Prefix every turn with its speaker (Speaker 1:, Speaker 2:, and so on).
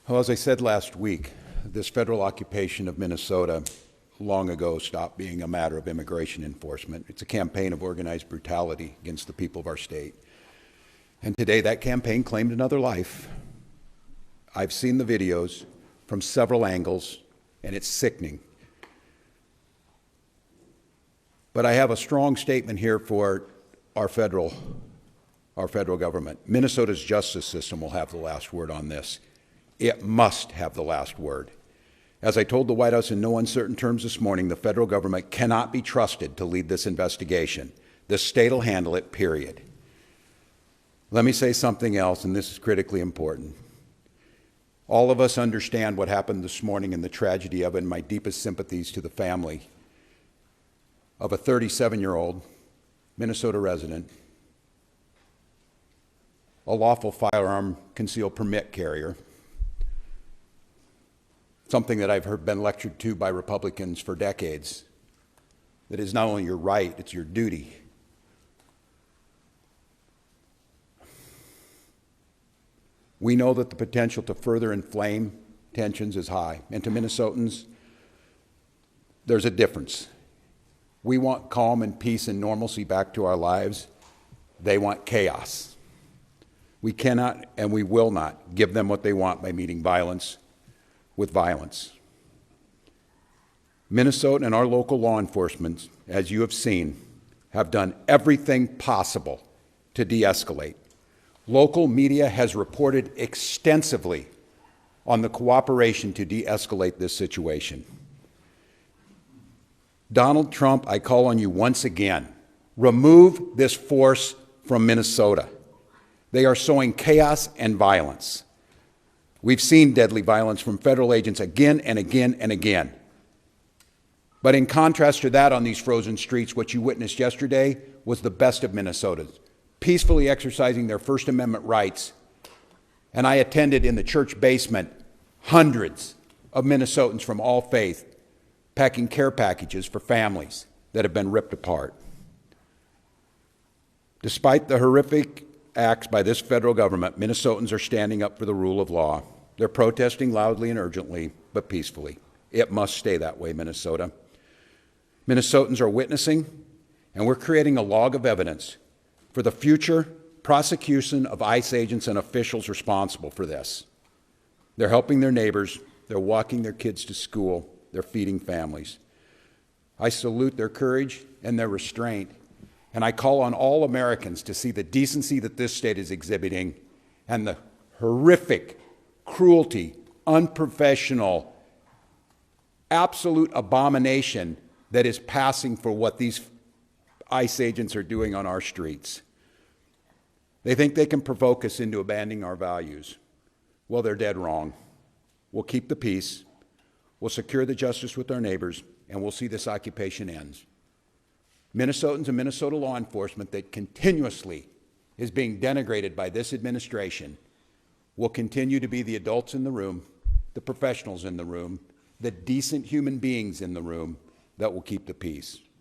Speaker 1: Well, as I said last week, this federal occupation of Minnesota long ago stopped being a matter of immigration enforcement. It's a campaign of organized brutality against the people of our state. And today that campaign claimed another life. I've seen the videos from several angles, and it's sickening. But I have a strong statement here for our federal government. Minnesota's justice system will have the last word on this. It must have the last word. As I told the White House in no uncertain terms this morning, the federal government cannot be trusted to lead this investigation. The state will handle it, period. Let me say something else, and this is critically important. All of us understand what happened this morning and the tragedy of it, and my deepest sympathies to the family of a 37-year-old Minnesota resident, a lawful firearm concealed permit carrier, something that I've been lectured to by Republicans for decades, that is not only your right, it's your duty. We know that the potential to further inflame tensions is high, and to Minnesotans, there's a difference. We want calm and peace and normalcy back to our lives. They want chaos. We cannot and we will not give them what they want by meeting violence with violence. Minnesota and our local law enforcement, as you have seen, have done everything possible to de-escalate. Local media has reported extensively on the cooperation to de-escalate this situation. Donald Trump, I call on you once again, remove this force from Minnesota. They are sowing chaos and violence. We've seen deadly violence from federal agents again and again and again. But in contrast to that, on these frozen streets, what you witnessed yesterday was the best of Minnesotans, peacefully exercising their First Amendment rights. And I attended in the church basement hundreds of Minnesotans from all faiths packing care packages for families that have been ripped apart. Despite the horrific acts by this federal government, Minnesotans are standing up for the rule of law. They're protesting loudly and urgently, but peacefully. It must stay that way, Minnesota. Minnesotans are witnessing, and we're creating a log of evidence for the future prosecution of ICE agents and officials responsible for this. They're helping their neighbors. They're walking their kids to school. They're feeding families. I salute their courage and their restraint, and I call on all Americans to see the decency that this state is exhibiting and the horrific cruelty, unprofessional, absolute abomination that is passing for what these ICE agents are doing on our streets. They think they can provoke us into abandoning our values. Well, they're dead wrong. We'll keep the peace, we'll secure the justice with our neighbors, and we'll see this occupation ends. Minnesotans and Minnesota law enforcement that continuously is being denigrated by this administration will continue to be the adults in the room, the professionals in the room, the decent human beings in the room that will keep the peace.